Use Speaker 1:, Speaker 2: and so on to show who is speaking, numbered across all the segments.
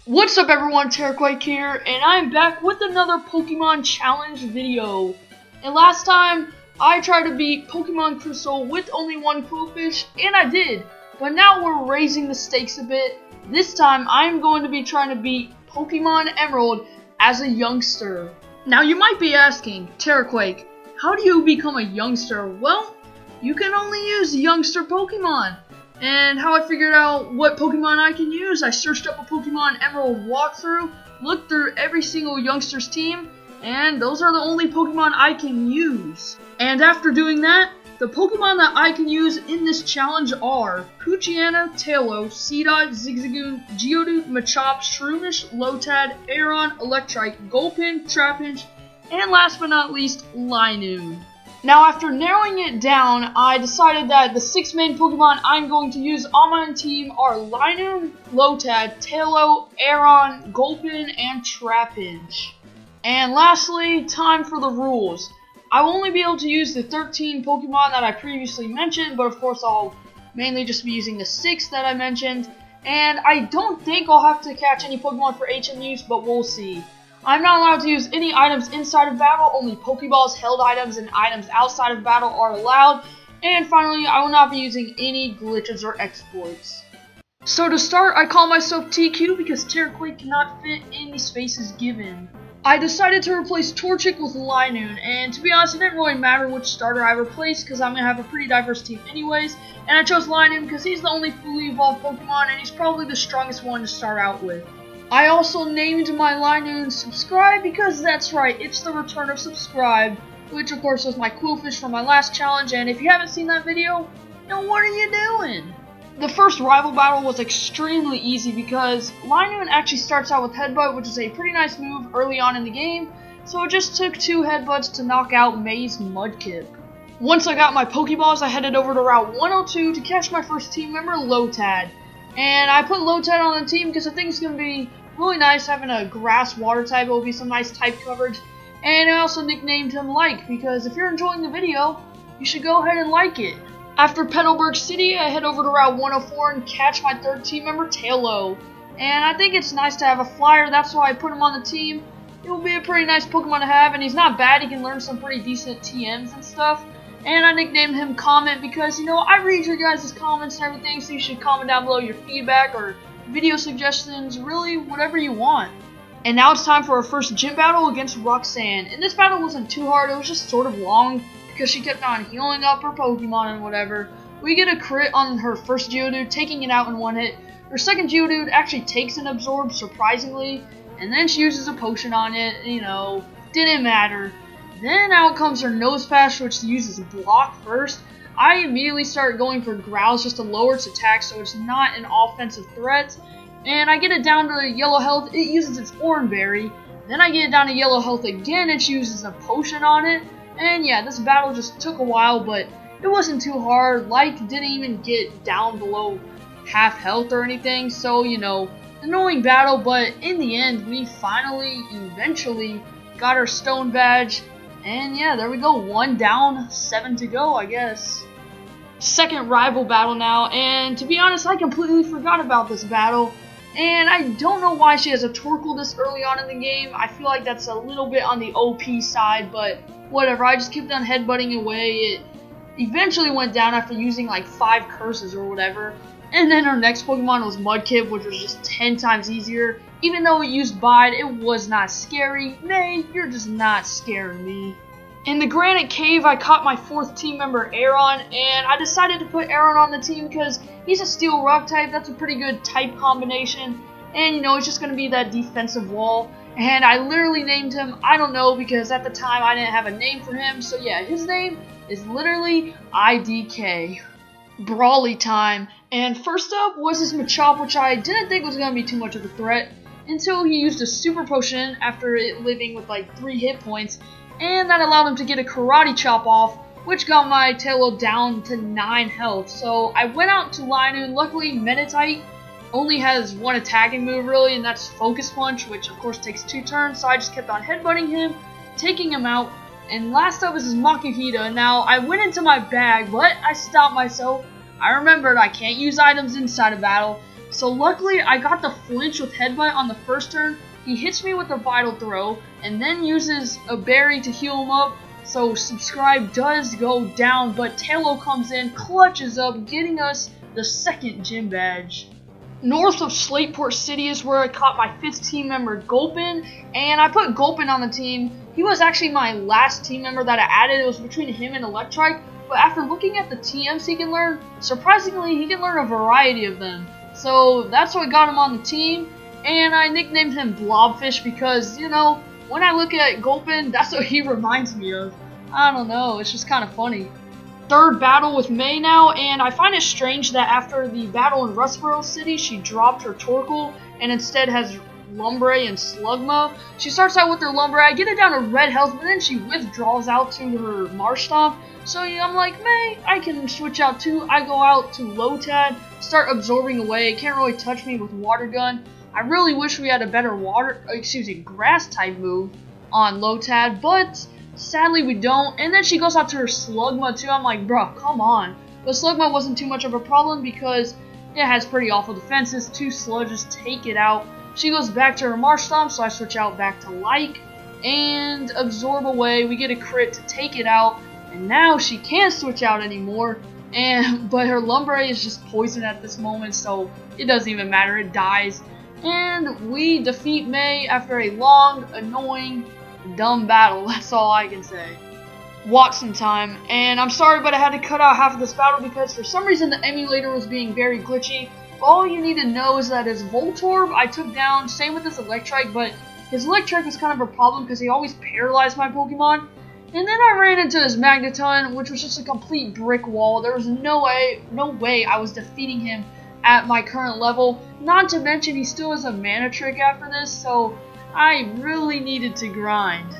Speaker 1: What's up everyone, TerraQuake here, and I'm back with another Pokemon Challenge video. And last time, I tried to beat Pokemon Crystal with only one Quillfish, and I did. But now we're raising the stakes a bit. This time, I'm going to be trying to beat Pokemon Emerald as a Youngster. Now you might be asking, TerraQuake, how do you become a Youngster? Well, you can only use Youngster Pokemon. And how I figured out what Pokemon I can use, I searched up a Pokemon Emerald walkthrough, looked through every single Youngsters team, and those are the only Pokemon I can use. And after doing that, the Pokemon that I can use in this challenge are Poochyena, Tailo, Seedot, Zigzagoon, Geodude, Machop, Shroomish, Lotad, Aeron, Electrike, Gulpin, Trapinch, and last but not least, Linoone. Now, after narrowing it down, I decided that the 6 main Pokemon I'm going to use on my team are Linoone, Lotad, Tailo, Aeron, Gulpin, and Trapinch. And lastly, time for the rules. I will only be able to use the 13 Pokemon that I previously mentioned, but of course I'll mainly just be using the 6 that I mentioned. And I don't think I'll have to catch any Pokemon for HM use, but we'll see. I'm not allowed to use any items inside of battle, only Pokeballs, held items, and items outside of battle are allowed. And finally, I will not be using any glitches or exploits. So to start, I call myself TQ because TerraQuake cannot fit in the spaces given. I decided to replace Torchic with Linoone, and to be honest, it didn't really matter which starter I replaced because I'm going to have a pretty diverse team anyways. And I chose Linoone because he's the only fully evolved Pokemon, and he's probably the strongest one to start out with. I also named my Linoone Subscribe because that's right, it's the return of Subscribe, which of course was my Quillfish from my last challenge, and if you haven't seen that video, then what are you doing? The first rival battle was extremely easy because Linoone actually starts out with Headbutt, which is a pretty nice move early on in the game, so it just took 2 Headbutts to knock out May's Mudkip. Once I got my Pokeballs, I headed over to Route 102 to catch my first team member, Lotad. And I put Lotad on the team because I think it's going to be really nice having a grass water type. It will be some nice type coverage. And I also nicknamed him Like because if you're enjoying the video, you should go ahead and like it. After Petalburg City, I head over to Route 104 and catch my 3rd team member, Tailo. And I think it's nice to have a flyer, that's why I put him on the team. It will be a pretty nice Pokemon to have, and he's not bad, he can learn some pretty decent TMs and stuff. And I nicknamed him Comment because, you know, I read your guys' comments and everything, so you should comment down below your feedback or video suggestions, really whatever you want. And now it's time for our first gym battle against Roxanne. And this battle wasn't too hard, it was just sort of long because she kept on healing up her Pokemon and whatever. We get a crit on her first Geodude, taking it out in 1 hit. Her second Geodude actually takes an Absorb, surprisingly, and then she uses a potion on it, you know, didn't matter. Then out comes her Nosepass, which uses Block first. I immediately start going for Growls just to lower its attack so it's not an offensive threat. And I get it down to yellow health, it uses its Oran Berry. Then I get it down to yellow health again, it uses a potion on it. And yeah, this battle just took a while, but it wasn't too hard. Like, didn't even get down below half health or anything. So, you know, annoying battle, but in the end, we finally, eventually, got our Stone Badge. And yeah, there we go, 1 down, 7 to go, I guess. Second rival battle now, and to be honest, I completely forgot about this battle. And I don't know why she has a Torkoal this early on in the game. I feel like that's a little bit on the OP side, but whatever, I just kept on headbutting away. It eventually went down after using like 5 curses or whatever. And then her next Pokemon was Mudkip, which was just 10 times easier. Even though it used Bide, it was not scary. May, you're just not scaring me. In the Granite Cave, I caught my 4th team member, Aeron, and I decided to put Aeron on the team because he's a Steel Rock type. That's a pretty good type combination. And, you know, it's just going to be that defensive wall. And I literally named him, I don't know, because at the time I didn't have a name for him. So yeah, his name is literally IDK. Brawly time. And first up was his Machop, which I didn't think was going to be too much of a threat until he used a Super Potion after it living with like 3 hit points, and that allowed him to get a Karate Chop off, which got my Tailo down to 9 health. So I went out to Linoone. Luckily, Meditite only has 1 attacking move really, and that's Focus Punch, which of course takes 2 turns, so I just kept on headbutting him, taking him out. And last up is his Makuhita. Now, I went into my bag, but I stopped myself. I remembered I can't use items inside a battle, So luckily I got the flinch with Headbutt on the first turn. He hits me with a Vital Throw and then uses a berry to heal him up. So Subscribe does go down, but Tailo comes in, clutches up, getting us the second gym badge. North of Slateport City is where I caught my 5th team member, Gulpin, and I put Gulpin on the team. He was actually my last team member that I added. It was between him and Electrike, but after looking at the TMs he can learn, surprisingly he can learn a variety of them. So that's what got him on the team, and I nicknamed him Blobfish because, you know, when I look at Gulpin, that's what he reminds me of. I don't know, it's just kind of funny. Third battle with May now, and I find it strange that after the battle in Rustboro City, she dropped her Torkoal and instead has Lumbre and Slugma. She starts out with her Lumbre, I get it down to red health, but then she withdraws out to her Marshtomp. So yeah, I'm like, May, I can switch out too. I go out to Lotad, start absorbing away. It can't really touch me with Water Gun. I really wish we had a better grass type move on Lotad, but sadly we don't. And then she goes out to her Slugma too. I'm like, bruh, come on. But Slugma wasn't too much of a problem because it has pretty awful defenses. 2 Sludges take it out. She goes back to her Marshtomp, so I switch out back to Like and absorb away. We get a crit to take it out, and now she can't switch out anymore. But her Lumbre is just poison at this moment, so it doesn't even matter. It dies. And we defeat May after a long, annoying, dumb battle. That's all I can say. Watson time, and I'm sorry, but I had to cut out half of this battle because for some reason the emulator was being very glitchy. All you need to know is that his Voltorb I took down, same with his Electrike, but his Electrike was kind of a problem because he always paralyzed my Pokemon. And then I ran into his Magneton, which was just a complete brick wall. There was no way I was defeating him at my current level. Not to mention he still has a Mana Trick after this, so I really needed to grind.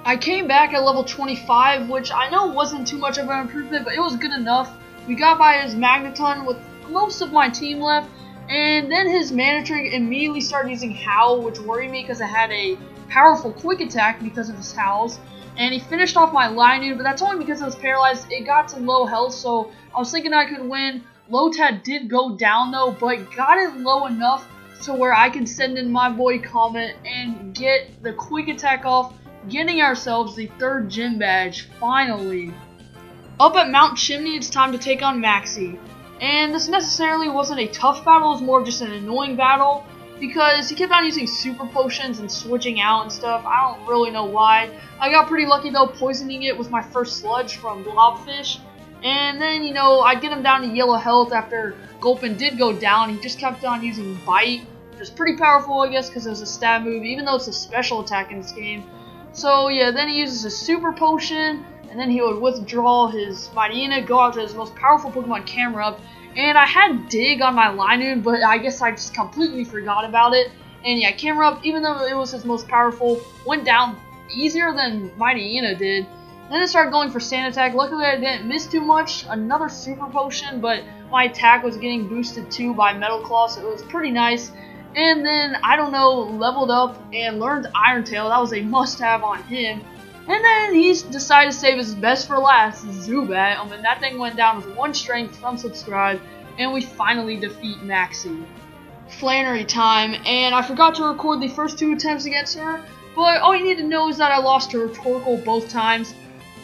Speaker 1: I came back at level 25, which I know wasn't too much of an improvement, but it was good enough. We got by his Magneton with most of my team left, and then his Mana Trick immediately started using Howl, which worried me because I had a powerful Quick Attack because of his Howls. And he finished off my Lineude, but that's only because it was paralyzed. It got to low health, so I was thinking I could win. Lotad did go down though, but got it low enough to where I can send in my boy Comet and get the Quick Attack off, getting ourselves the 3rd gym badge, finally. Up at Mount Chimney, it's time to take on Maxie. And this necessarily wasn't a tough battle, it was more of just an annoying battle, because he kept on using super potions and switching out and stuff. I don't really know why. I got pretty lucky though, poisoning it with my first Sludge from Blobfish. And then, you know, I get him down to yellow health after Gulpin did go down. He just kept on using Bite, which is pretty powerful, I guess, because it was a stab move, even though it's a special attack in this game. So yeah, then he uses a super potion, and then he would withdraw his Mightyena, go out to his most powerful Pokemon, Camerupt. And I had Dig on my Lineude, but I guess I just completely forgot about it. And yeah, Camerupt, even though it was his most powerful, went down easier than Mightyena did. Then I started going for Sand Attack. Luckily I didn't miss too much. Another Super Potion, but my attack was getting boosted too by Metal Claw, so it was pretty nice. And then, I don't know, leveled up and learned Iron Tail. That was a must-have on him. And then he decided to save his best for last, Zubat. And that thing went down with 1 strength from Subscribe, and we finally defeat Maxie. Flannery time, and I forgot to record the first 2 attempts against her, but all you need to know is that I lost her Torkoal both times.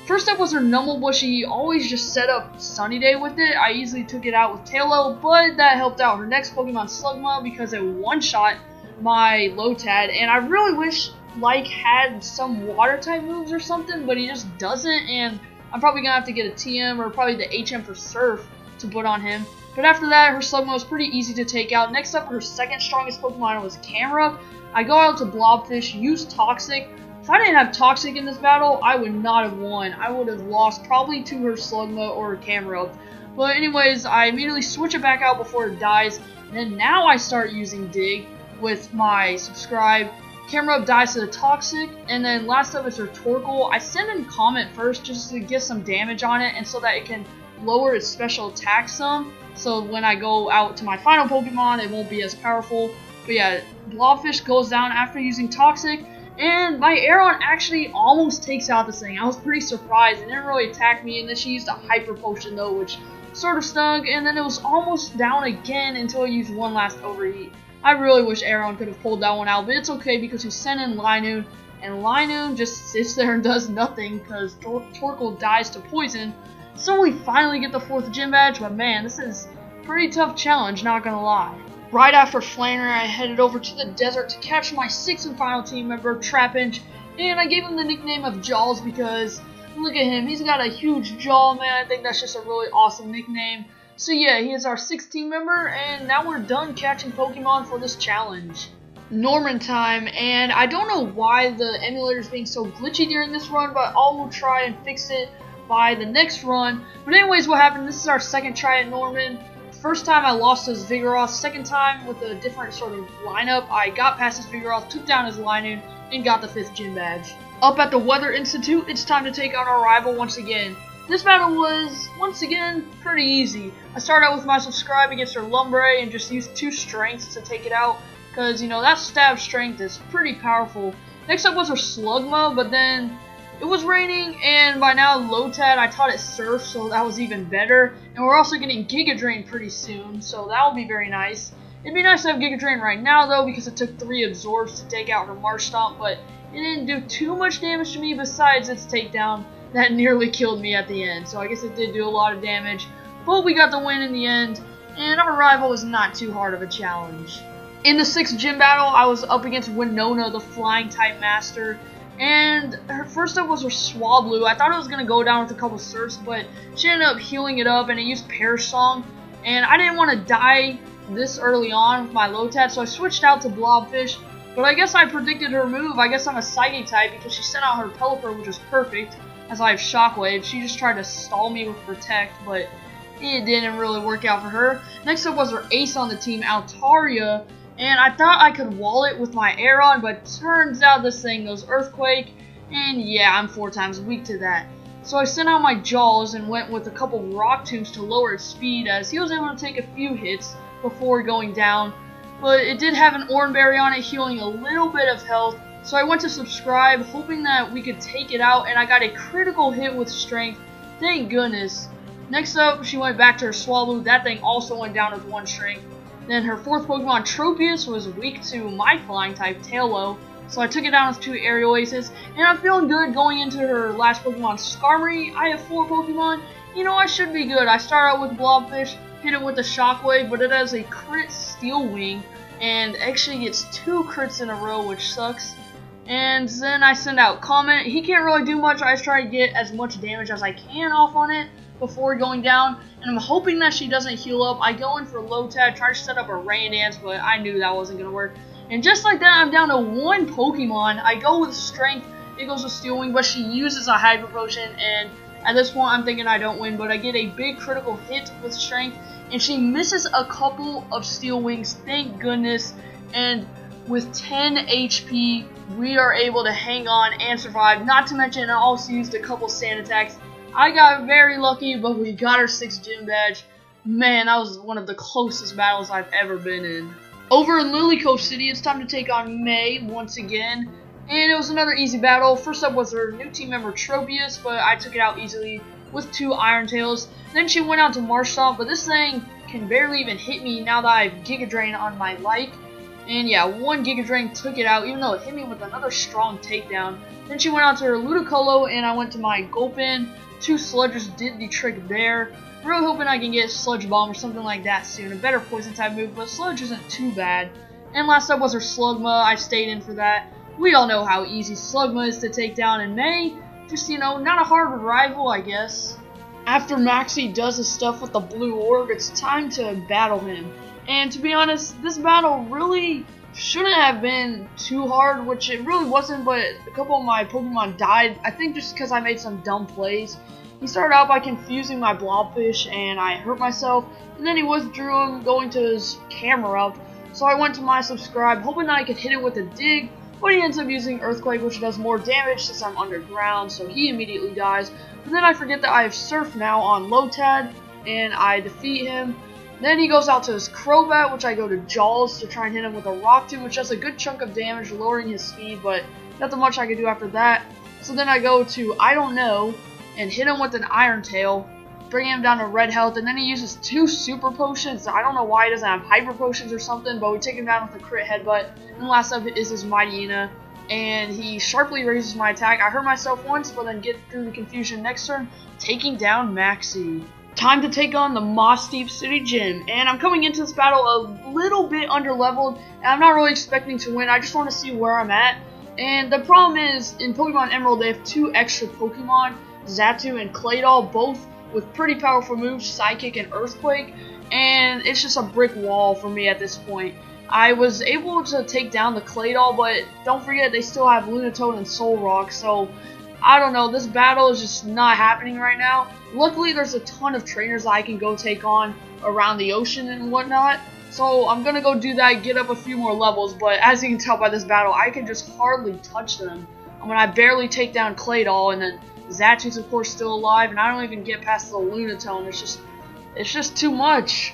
Speaker 1: First up was her Numblebush. She always just set up Sunny Day with it. I easily took it out with Tailo, but that helped out her next Pokemon, Slugma, because it one-shot my Lotad, and I really wish Like had some water type moves or something, but he just doesn't, and I'm probably gonna have to get a TM or probably the HM for Surf to put on him. But after that, her Slugma was pretty easy to take out. Next up, her second strongest Pokemon was Camerupt. I go out to Blobfish, use Toxic. If I didn't have Toxic in this battle, I would not have won. I would have lost probably to her Slugma or her Camerupt. But anyways, I immediately switch it back out before it dies. And then now I start using Dig with my Subscribe. Camerupt dies to the Toxic, and then last up is her Torkoal. I send in Comet first just to get some damage on it and so that it can lower its special attack some. So when I go out to my final Pokemon, it won't be as powerful. But yeah, Blobfish goes down after using Toxic, and my Aeron actually almost takes out this thing. I was pretty surprised. It didn't really attack me, and then she used a Hyper Potion though, which sort of snug, and then it was almost down again until I used one last overheat. I really wish Aaron could have pulled that one out, but it's okay because he sent in Linoon, and Linoon just sits there and does nothing because Torkoal dies to poison. So we finally get the 4th gym badge, but man, this is a pretty tough challenge, not gonna lie. Right after Flannery, I headed over to the desert to catch my 6th and final team member, Trapinch, and I gave him the nickname of Jaws because look at him, he's got a huge jaw, man. I think that's just a really awesome nickname. So yeah, he is our 6th team member, and now we're done catching Pokemon for this challenge. Norman time, and I don't know why the emulator is being so glitchy during this run, but I will try and fix it by the next run. But anyways, what happened, this is our 2nd try at Norman. First time I lost his Vigoroth, second time with a different sort of lineup, I got past his Vigoroth, took down his Linoon, and got the 5th gym badge. Up at the Weather Institute, it's time to take on our rival once again. This battle was, once again, pretty easy. I started out with my Subscribe against her Lumbre and just used 2 strengths to take it out, because, you know, that stab strength is pretty powerful. Next up was her Slugma, but then it was raining, and by now Lotad, I taught it Surf, so that was even better. And we're also getting Giga Drain pretty soon, so that will be very nice. It'd be nice to have Giga Drain right now, though, because it took 3 Absorbs to take out her Marsh Stomp, but it didn't do too much damage to me besides its takedown that nearly killed me at the end. So I guess it did do a lot of damage, but we got the win in the end, and our rival was not too hard of a challenge. In the 6th gym battle, I was up against Winona, the Flying type master, and her first up was her Swablu. I thought it was going to go down with a couple Surfs, but she ended up healing it up, and it used Perish Song, and I didn't want to die this early on with my Lotad, so I switched out to Blobfish, but I guess I predicted her move. I guess I'm a Psychic type because she sent out her Pelipper, which is perfect, as I have Shockwave. She just tried to stall me with Protect, but it didn't really work out for her. Next up was her ace on the team, Altaria, and I thought I could wall it with my Aeron, but turns out this thing goes Earthquake, and yeah, I'm 4 times weak to that. So I sent out my Jaws and went with a couple Rock Tombs to lower its speed, as he was able to take a few hits before going down. But it did have an Oranberry on it, healing a little bit of health. So I went to Subscribe, hoping that we could take it out, and I got a critical hit with Strength. Thank goodness. Next up, she went back to her Swablu. That thing also went down with 1 Strength. Then her 4th Pokemon, Tropius, was weak to my Flying type, Taillow. So I took it down with 2 Aerial Aces, and I'm feeling good going into her last Pokemon, Skarmory. I have 4 Pokemon. You know, I should be good. I start out with Blobfish, hit it with a Shockwave, but it has a crit Steel Wing, and actually gets 2 crits in a row, which sucks. And then I send out Comment. He can't really do much. I just try to get as much damage as I can off on it before going down, and I'm hoping that she doesn't heal up. I go in for Lotad, try to set up a Rain Dance, but I knew that wasn't going to work. And just like that, I'm down to 1 Pokemon. I go with Strength, it goes with Steel Wing, but she uses a Hyper Potion, and at this point I'm thinking I don't win, but I get a big critical hit with Strength, and she misses a couple of Steel Wings, thank goodness, and with 10 HP, we are able to hang on and survive. Not to mention, I also used a couple Sand Attacks. I got very lucky, but we got our 6th gym badge. Man, that was one of the closest battles I've ever been in. Over in Lily Cove City, it's time to take on May once again. And it was another easy battle. First up was her new team member, Tropius, but I took it out easily with 2 Iron Tails. Then she went out to Marsh Stomp, but this thing can barely even hit me now that I have Giga Drain on my Like. And yeah, 1 Giga Drain took it out, even though it hit me with another strong takedown. Then she went out to her Ludicolo, and I went to my Gulpin. 2 Sludges did the trick there. Really hoping I can get Sludge Bomb or something like that soon. A better Poison type move, but Sludge isn't too bad. And last up was her Slugma. I stayed in for that. We all know how easy Slugma is to take down in May. Just, you know, not a hard rival, I guess. After Maxie does his stuff with the blue orb, it's time to battle him. And to be honest, this battle really shouldn't have been too hard, which it really wasn't, but a couple of my Pokemon died, I think just because I made some dumb plays. He started out by confusing my Blobfish, and I hurt myself, and then he withdrew him, going to his camera up. So I went to my Subscribe, hoping that I could hit it with a Dig, but he ends up using Earthquake, which does more damage since I'm underground, so he immediately dies. But then I forget that I have Surf now on Lotad, and I defeat him. Then he goes out to his Crobat, which I go to Jaws to try and hit him with a Rock Tomb, which does a good chunk of damage, lowering his speed, but nothing much I can do after that. So then I go to I Don't Know and hit him with an Iron Tail. bringing him down to red health, and then he uses 2 super potions. I don't know why he doesn't have hyper potions or something, but we take him down with a crit headbutt. And last up is his Mighty Ina, and he sharply raises my attack. I hurt myself once, but then get through the confusion next turn, taking down Maxi. Time to take on the Moss Deep City Gym, and I'm coming into this battle a little bit underleveled, and I'm not really expecting to win. I just want to see where I'm at. And the problem is, in Pokemon Emerald, they have 2 extra Pokemon, Xatu and Claydol, both with pretty powerful moves, Psychic and Earthquake, and it's just a brick wall for me at this point. I was able to take down the Claydol, but don't forget they still have Lunatone and Solrock, so I don't know, this battle is just not happening right now. Luckily, there's a ton of trainers that I can go take on around the ocean and whatnot, so I'm gonna go do that, get up a few more levels, but as you can tell by this battle, I can just hardly touch them. I mean, I barely take down Claydol, and then Xatu's of course still alive, and I don't even get past the Lunatone. It's just too much.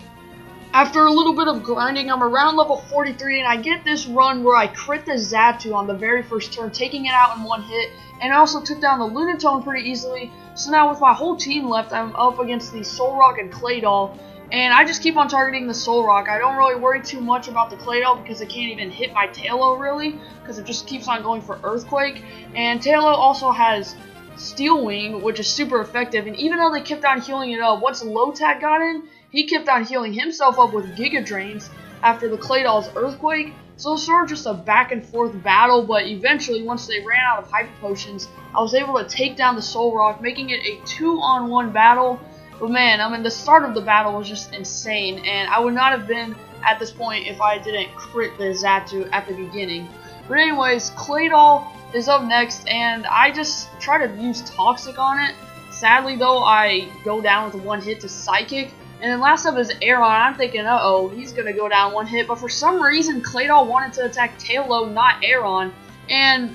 Speaker 1: After a little bit of grinding, I'm around level 43, and I get this run where I crit the Xatu on the very first turn, taking it out in 1 hit, and I also took down the Lunatone pretty easily. So now with my whole team left, I'm up against the Solrock and Claydol, and I just keep on targeting the Solrock. I don't really worry too much about the Claydol because it can't even hit my Taillow really, because it just keeps on going for Earthquake, and Taillow also has Steel Wing, which is super effective, and even though they kept on healing it up, once Lotad got in, he kept on healing himself up with Giga Drains after the Claydol's Earthquake, so it's sort of just a back and forth battle, but eventually, once they ran out of Hyper Potions, I was able to take down the Solrock, making it a 2-on-1 battle. But man, I mean, the start of the battle was just insane, and I would not have been at this point if I didn't crit the Xatu at the beginning. But anyways, Claydol is up next, and I just try to use Toxic on it. Sadly though, I go down with 1 hit to Psychic, and then last up is Aeron. I'm thinking, uh-oh, he's gonna go down 1 hit, but for some reason, Claydol wanted to attack Taillow, not Aeron, and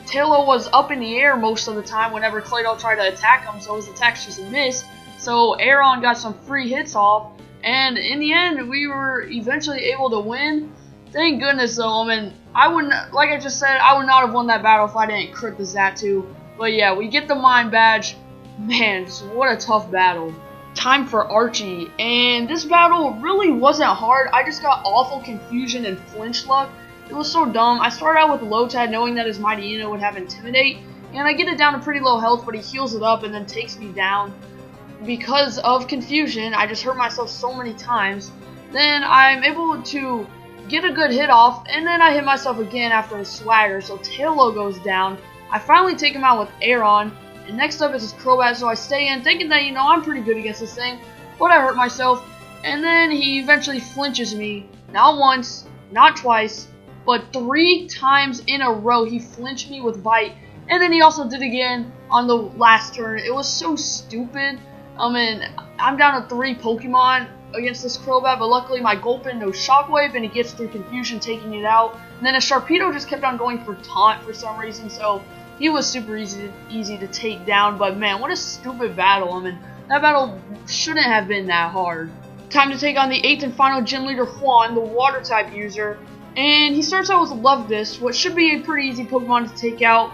Speaker 1: Taillow was up in the air most of the time whenever Claydol tried to attack him, so his attacks just missed, so Aeron got some free hits off, and in the end, we were eventually able to win. Thank goodness though, I mean, I wouldn't, like I just said, I would not have won that battle if I didn't crit the Xatu. But yeah, we get the Mine Badge. Man, what a tough battle. Time for Archie, and this battle really wasn't hard. I just got awful confusion and flinch luck. It was so dumb. I started out with Lotad knowing that his Mighty Ina would have Intimidate, and I get it down to pretty low health, but he heals it up and then takes me down. Because of confusion, I just hurt myself so many times. Then I'm able to get a good hit off, and then I hit myself again after a swagger, so Taillow goes down. I finally take him out with Aeron, and next up is his Crobat, so I stay in, thinking that, you know, I'm pretty good against this thing, but I hurt myself, and then he eventually flinches me, not once, not twice, but 3 times in a row he flinched me with Bite, and then he also did again on the last turn. It was so stupid. I mean, I'm down to 3 Pokemon against this Crobat, but luckily my Gulpin knows Shockwave, and he gets through confusion, taking it out. And then a Sharpedo just kept on going for Taunt for some reason, so he was super easy to take down. But man, what a stupid battle. I mean, that battle shouldn't have been that hard. Time to take on the 8th and final gym leader, Juan, the water type user. And he starts out with Love-This, what should be a pretty easy Pokemon to take out,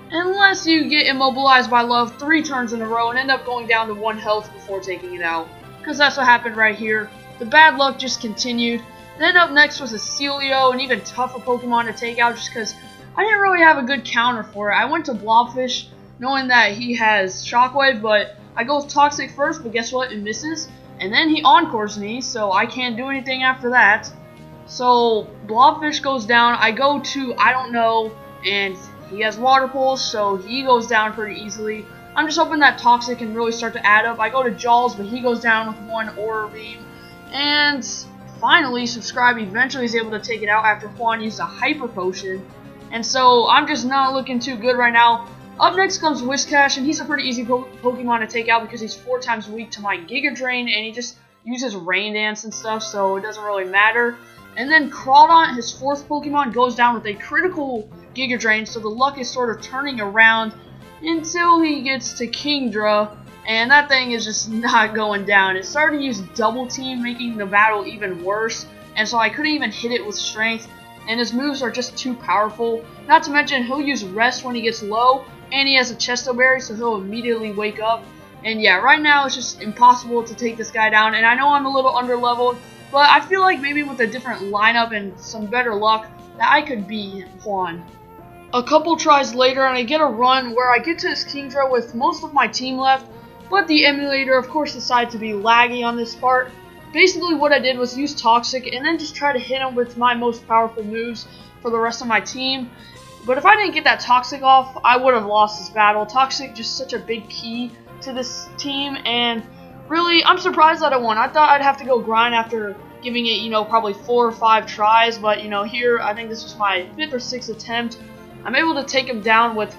Speaker 1: unless you get immobilized by Love 3 turns in a row and end up going down to 1 health before taking it out. Because that's what happened right here. The bad luck just continued. Then up next was a Celio, an even tougher Pokemon to take out just because I didn't really have a good counter for it. I went to Blobfish knowing that he has Shockwave, but I go with Toxic first, but guess what? It misses. And then he Encores me, so I can't do anything after that. So Blobfish goes down. I go to I don't know, and he has Water Pulse, so he goes down pretty easily. I'm just hoping that Toxic can really start to add up. I go to Jaws, but he goes down with 1 Aura Beam. And finally, Subscribe eventually is able to take it out after Juan used a Hyper Potion. And so I'm just not looking too good right now. Up next comes Whiscash, and he's a pretty easy Pokemon to take out because he's 4 times weak to my Giga Drain, and he just uses Rain Dance and stuff, so it doesn't really matter. And then Crawdaunt, his 4th Pokemon, goes down with a critical Giga Drain, so the luck is sort of turning around until he gets to Kingdra, and that thing is just not going down. It started to use Double Team, making the battle even worse, and so I couldn't even hit it with Strength, and his moves are just too powerful. Not to mention, he'll use Rest when he gets low, and he has a Chesto Berry, so he'll immediately wake up. And yeah, right now it's just impossible to take this guy down. And I know I'm a little underleveled, but I feel like maybe with a different lineup and some better luck that I could beat Juan. A couple tries later and I get a run where I get to his Kingdra with most of my team left, but the emulator of course decided to be laggy on this part. Basically what I did was use Toxic and then just try to hit him with my most powerful moves for the rest of my team. But if I didn't get that Toxic off, I would have lost this battle. Toxic just such a big key to this team, and really I'm surprised that I won. I thought I'd have to go grind after giving it, you know, probably 4 or 5 tries, but you know, here I think this was my 5th or 6th attempt. I'm able to take him down with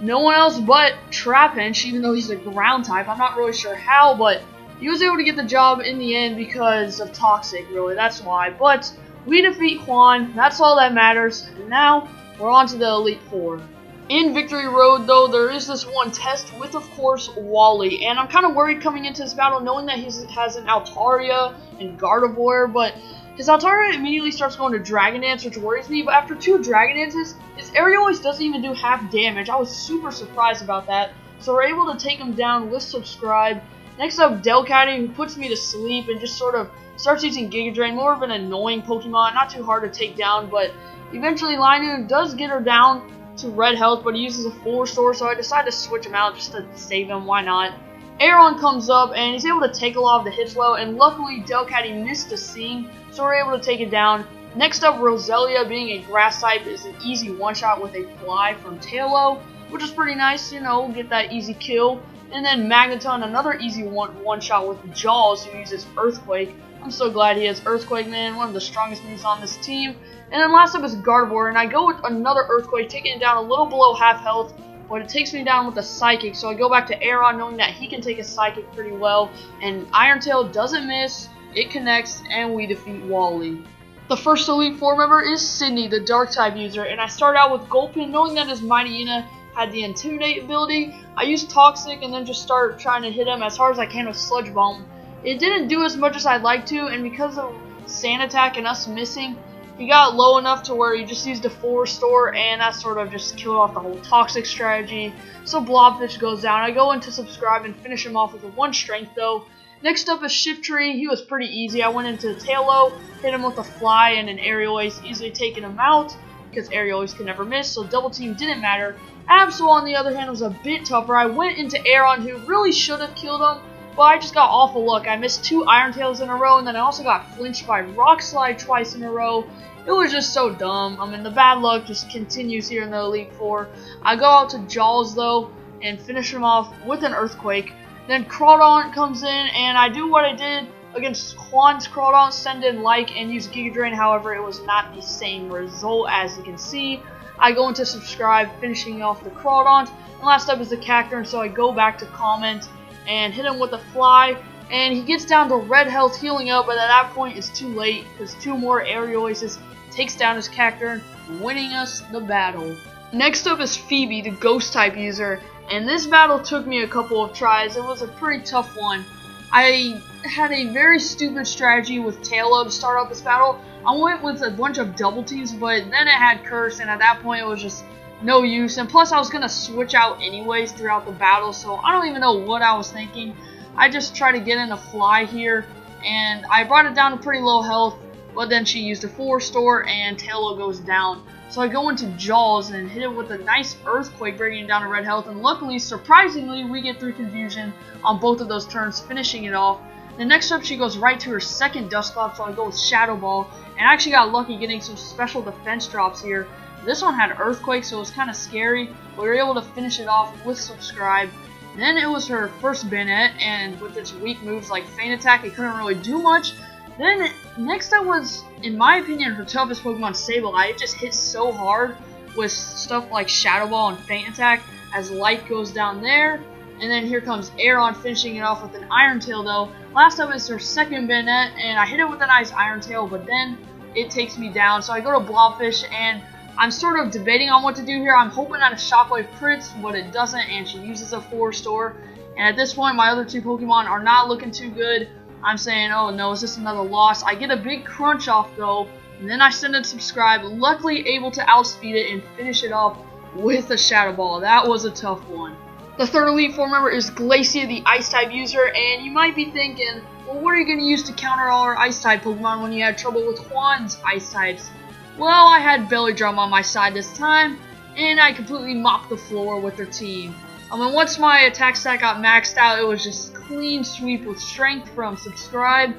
Speaker 1: no one else but Trapinch, even though he's a ground type. I'm not really sure how, but he was able to get the job in the end because of Toxic, really, that's why. But we defeat Juan, that's all that matters, and now we're on to the Elite Four. In Victory Road, though, there is this one test with, of course, Wally, and I'm kind of worried coming into this battle knowing that he has an Altaria and Gardevoir, but his Altaria immediately starts going to Dragon Dance, which worries me, but after 2 Dragon Dances, his Aerialist doesn't even do half damage. I was super surprised about that, so we're able to take him down with Subscribe. Next up, Delcatty, who puts me to sleep and just sort of starts using Giga Drain, more of an annoying Pokemon, not too hard to take down, but eventually Linun does get her down to red health, but he uses a 4-star, so I decided to switch him out just to save him, why not. Aeron comes up, and he's able to take a lot of the hits well, and luckily Delcatty missed a Sing, so we're able to take it down. Next up, Roselia, being a grass type, is an easy one-shot with a Fly from Tailo, which is pretty nice, you know, get that easy kill. And then Magneton, another easy one-shot with Jaws, who uses Earthquake. I'm so glad he has Earthquake, man, one of the strongest moves on this team. And then last up is Gardevoir, and I go with another Earthquake, taking it down a little below half health, but it takes me down with a Psychic, so I go back to Aeron knowing that he can take a Psychic pretty well, and Iron Tail doesn't miss, it connects, and we defeat Wally. The first Elite Four member is Sydney, the Dark-type user, and I start out with Gulpin, knowing that his Mightyena had the Intimidate ability. I used Toxic and then just start trying to hit him as hard as I can with Sludge Bomb. It didn't do as much as I'd like to, and because of Sand Attack and us missing, he got low enough to where he just used a 4-star, and that sort of just killed off the whole Toxic strategy. So Blobfish goes down. I go into Subscribe and finish him off with a 1 strength though. Next up is Shiftry. He was pretty easy. I went into Tailo, hit him with a Fly and an Aerial Ace, easily taking him out because Aerial Ace can never miss, so double team didn't matter. Absol, on the other hand, was a bit tougher. I went into Aeron, who really should have killed him, but I just got awful luck. I missed 2 Iron Tails in a row, and then I also got flinched by Rock Slide twice in a row. It was just so dumb. I mean, the bad luck just continues here in the Elite Four. I go out to Jaws, though, and finish him off with an Earthquake. Then Crawdaunt comes in, and I do what I did against Juan's Crawdaunt, send in Like, and use Giga Drain. However, it was not the same result, as you can see. I go into Subscribe, finishing off the Crawdaunt. And last up is the Cacturne, so I go back to Comment and hit him with a Fly. And he gets down to red health, healing up, but at that point it's too late because 2 more Aerial Aces takes down his Cacturne, winning us the battle. Next up is Phoebe, the Ghost type user, and this battle took me a couple of tries. It was a pretty tough one. I had a very stupid strategy with Tailo to start out this battle. I went with a bunch of double teams, but then it had Curse, and at that point it was just no use. And plus I was going to switch out anyways throughout the battle, so I don't even know what I was thinking. I just tried to get in a Fly here, and I brought it down to pretty low health, but then she used a 4-star, and Tailo goes down. So I go into Jaws and hit it with a nice Earthquake, bringing it down to red health, and luckily, surprisingly, we get through Confusion on both of those turns, finishing it off. The next up, she goes right to her second Dusclops, so I go with Shadow Ball, and I actually got lucky getting some special defense drops here. This one had Earthquake, so it was kind of scary, but we were able to finish it off with Subscribe. Then it was her first Banette, and with its weak moves like Feint Attack, it couldn't really do much. Then next up was, in my opinion, her toughest Pokemon, Sableye. It just hits so hard with stuff like Shadow Ball and Feint Attack as Light goes down there. And then here comes Aeron, finishing it off with an Iron Tail though. Last up is her second Banette, and I hit it with a nice Iron Tail, but then it takes me down. So I go to Blobfish, and I'm sort of debating on what to do here. I'm hoping that a Shockwave crits, but it doesn't, and she uses a 4-star. And at this point, my other 2 Pokemon are not looking too good. I'm saying, oh no, is this another loss? I get a big crunch off though, and then I send in Subscribe, luckily able to outspeed it and finish it off with a Shadow Ball. That was a tough one. The third Elite Four member is Glacia, the Ice-type user, and you might be thinking, well, what are you going to use to counter all our Ice-type Pokemon when you had trouble with Juan's Ice-types? Well, I had Belly Drum on my side this time, and I completely mopped the floor with their team. Once my attack stat got maxed out, it was just clean sweep with Strength from Subscribe.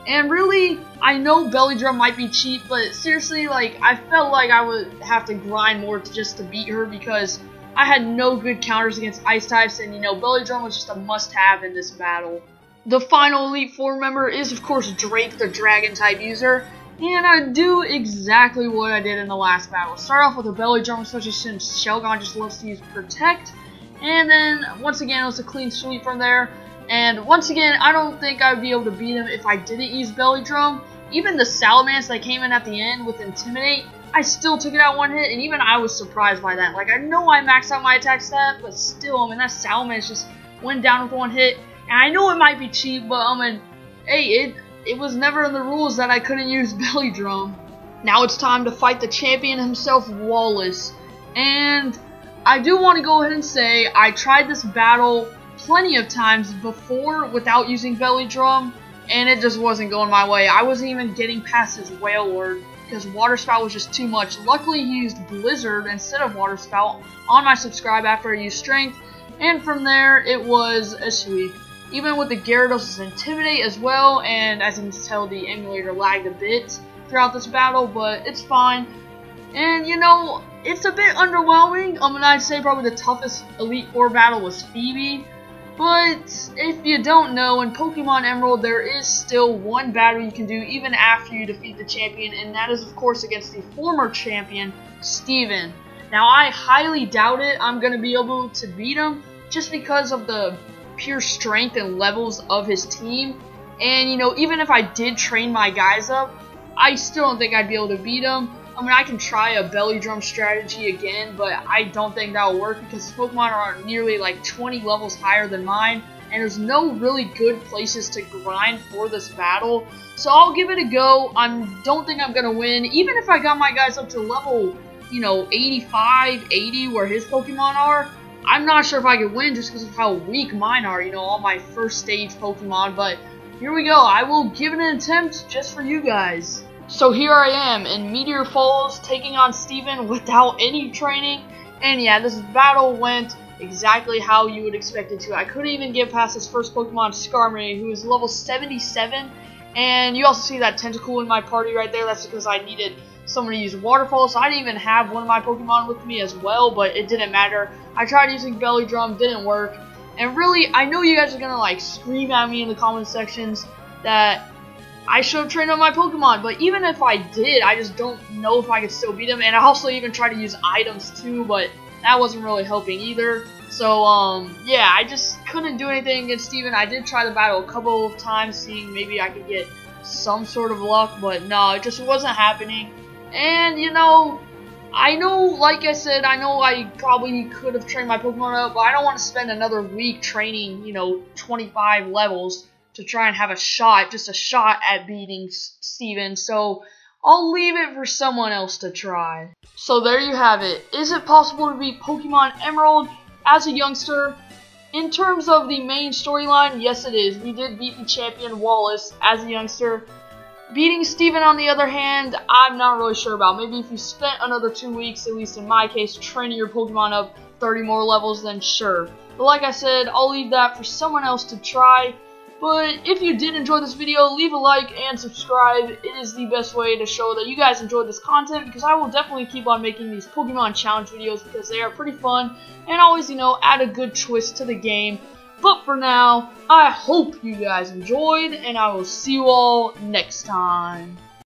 Speaker 1: And really, I know Belly Drum might be cheap, but seriously, like, I felt like I would have to grind more just to beat her because I had no good counters against Ice types, and you know, Belly Drum was just a must-have in this battle. The final Elite Four member is, of course, Drake, the Dragon-type user, and I do exactly what I did in the last battle. Start off with a Belly Drum, especially since Shelgon just loves to use Protect, and then, once again, it was a clean sweep from there. And once again, I don't think I would be able to beat him if I didn't use Belly Drum. Even the Salamence that came in at the end with Intimidate, I still took it out one hit, and even I was surprised by that. Like, I know I maxed out my attack stat, but still, that Salamence just went down with one hit. And I know it might be cheap, but hey, it was never in the rules that I couldn't use Belly Drum. Now it's time to fight the champion himself, Wallace. And I do want to go ahead and say I tried this battle plenty of times before without using Belly Drum, and it just wasn't going my way. I wasn't even getting past his Whale Word because Water Spout was just too much. Luckily, he used Blizzard instead of Water Spout on my Subscribe after I used Strength, and from there, it was a sweep. Even with the Gyarados' Intimidate as well, and as you can tell, the emulator lagged a bit throughout this battle, but it's fine. And, you know, it's a bit underwhelming. I'd say probably the toughest Elite Four battle was Phoebe. But if you don't know, in Pokemon Emerald, there is still one battle you can do even after you defeat the champion, and that is, of course, against the former champion, Steven. Now, I highly doubt it I'm going to be able to beat him just because of the pure strength and levels of his team. And, you know, even if I did train my guys up, I still don't think I'd be able to beat him. I can try a Belly Drum strategy again, but I don't think that will work because Pokemon are nearly like 20 levels higher than mine, and there's no really good places to grind for this battle. So I'll give it a go. I don't think I'm going to win. Even if I got my guys up to level, 85, 80 where his Pokemon are, I'm not sure if I could win just because of how weak mine are, all my first stage Pokemon. But here we go. I will give it an attempt just for you guys. So here I am in Meteor Falls taking on Steven without any training, and yeah, this battle went exactly how you would expect it to. I couldn't even get past his first Pokemon, Skarmory, who is level 77, and you also see that Tentacle in my party right there. That's because I needed someone to use Waterfall, so I didn't even have one of my Pokemon with me as well, but it didn't matter. I tried using Belly Drum, didn't work, and really, I know you guys are gonna scream at me in the comment sections that I should have trained on my Pokemon, but even if I did, I just don't know if I could still beat him. And I also even tried to use items too, but that wasn't really helping either. So, yeah, I just couldn't do anything against Steven. I did try the battle a couple of times, seeing maybe I could get some sort of luck, but no, it just wasn't happening. And, I know, like I said, I know I probably could have trained my Pokemon up, but I don't want to spend another week training, 25 levels to try and have just a shot at beating Steven, so I'll leave it for someone else to try. So there you have it. Is it possible to beat Pokemon Emerald as a youngster? In terms of the main storyline, yes it is. We did beat the champion Wallace as a youngster. Beating Steven, on the other hand, I'm not really sure about. Maybe if you spent another 2 weeks, at least in my case, training your Pokemon up 30 more levels, then sure. But like I said, I'll leave that for someone else to try. But if you did enjoy this video, leave a like and subscribe. It is the best way to show that you guys enjoyed this content, because I will definitely keep on making these Pokemon challenge videos because they are pretty fun and always, add a good twist to the game. But for now, I hope you guys enjoyed, and I will see you all next time.